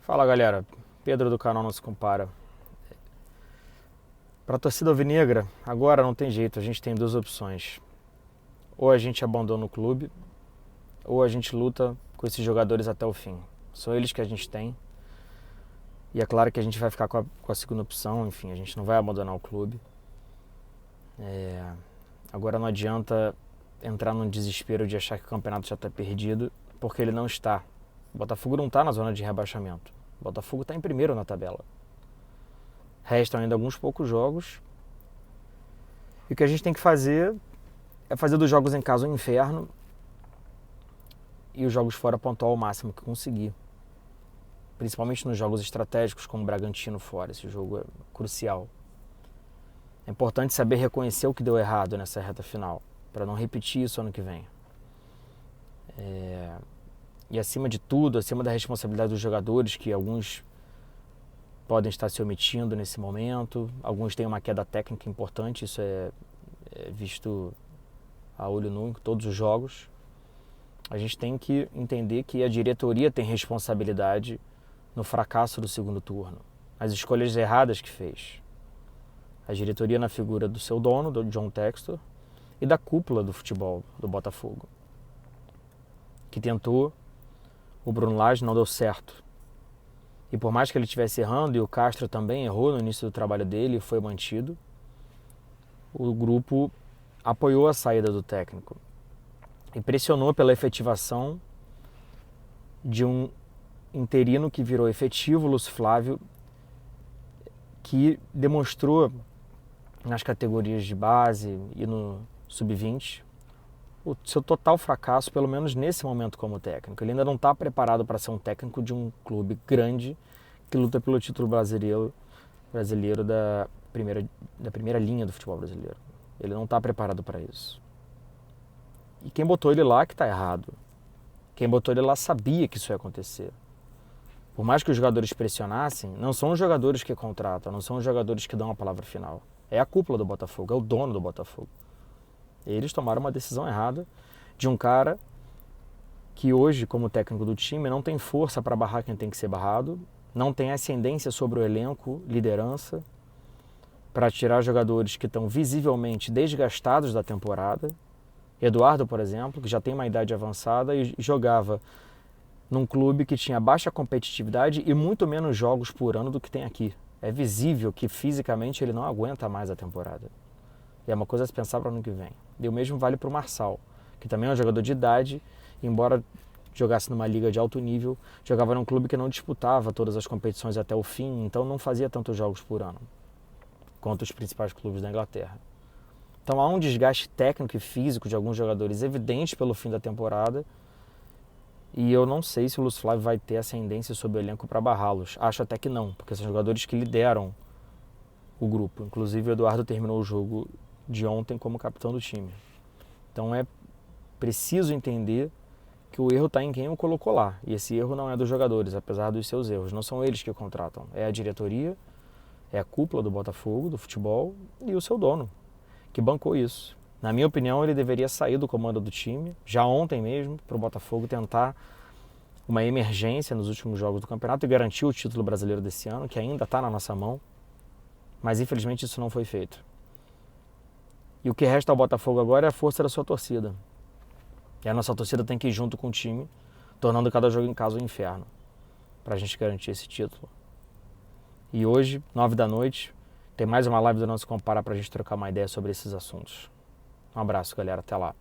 Fala galera, Pedro do canal Não Se Compara. Para a torcida alvinegra, agora não tem jeito, a gente tem duas opções. Ou a gente abandona o clube, ou a gente luta com esses jogadores até o fim. São eles que a gente tem. E é claro que a gente vai ficar com a segunda opção, enfim, a gente não vai abandonar o clube. Agora não adianta entrar num desespero de achar que o campeonato já está perdido, porque ele não está. O Botafogo não está na zona de rebaixamento. O Botafogo está em primeiro na tabela. Restam ainda alguns poucos jogos. E o que a gente tem que fazer é fazer dos jogos em casa um inferno e os jogos fora pontuar o máximo que conseguir. Principalmente nos jogos estratégicos, como o Bragantino fora. Esse jogo é crucial. É importante saber reconhecer o que deu errado nessa reta final, para não repetir isso ano que vem. E acima de tudo, acima da responsabilidade dos jogadores, que alguns podem estar se omitindo nesse momento, alguns têm uma queda técnica importante, isso é visto a olho nu em todos os jogos. A gente tem que entender que a diretoria tem responsabilidade no fracasso do segundo turno, as escolhas erradas que fez. A diretoria na figura do seu dono, do John Textor, e da cúpula do futebol do Botafogo, que tentou, o Bruno Lage não deu certo. E por mais que ele estivesse errando, e o Castro também errou no início do trabalho dele e foi mantido, o grupo apoiou a saída do técnico e pressionou pela efetivação de um interino que virou efetivo, Lúcio Flávio, que demonstrou nas categorias de base e no sub-20 o seu total fracasso, pelo menos nesse momento como técnico. Ele ainda não está preparado para ser um técnico de um clube grande que luta pelo título brasileiro da primeira linha do futebol brasileiro. Ele não está preparado para isso. E quem botou ele lá que está errado. Quem botou ele lá sabia que isso ia acontecer. Por mais que os jogadores pressionassem, não são os jogadores que contratam, não são os jogadores que dão a palavra final. É a cúpula do Botafogo, é o dono do Botafogo. Eles tomaram uma decisão errada de um cara que hoje, como técnico do time, não tem força para barrar quem tem que ser barrado, não tem ascendência sobre o elenco, liderança, para tirar jogadores que estão visivelmente desgastados da temporada. Eduardo, por exemplo, que já tem uma idade avançada e jogava num clube que tinha baixa competitividade e muito menos jogos por ano do que tem aqui. É visível que fisicamente ele não aguenta mais a temporada. E é uma coisa a se pensar para o ano que vem. E o mesmo vale para o Marçal, que também é um jogador de idade, embora jogasse numa liga de alto nível, jogava num clube que não disputava todas as competições até o fim, então não fazia tantos jogos por ano quanto os principais clubes da Inglaterra. Então há um desgaste técnico e físico de alguns jogadores evidente pelo fim da temporada, e eu não sei se o Lúcio Flávio vai ter ascendência sobre o elenco para barrá-los. Acho até que não, porque são jogadores que lideram o grupo. Inclusive o Eduardo terminou o jogo de ontem como capitão do time. Então é preciso entender que o erro está em quem o colocou lá. E esse erro não é dos jogadores, apesar dos seus erros. Não são eles que contratam. É a diretoria, é a cúpula do Botafogo, do futebol, e o seu dono, que bancou isso. Na minha opinião, ele deveria sair do comando do time, já ontem mesmo, para o Botafogo tentar uma emergência nos últimos jogos do campeonato e garantir o título brasileiro desse ano, que ainda está na nossa mão. Mas infelizmente isso não foi feito. E o que resta ao Botafogo agora é a força da sua torcida. E a nossa torcida tem que ir junto com o time, tornando cada jogo em casa um inferno, para a gente garantir esse título. E hoje, 9 da noite, tem mais uma live do Não Se Compara para a gente trocar uma ideia sobre esses assuntos. Um abraço, galera. Até lá.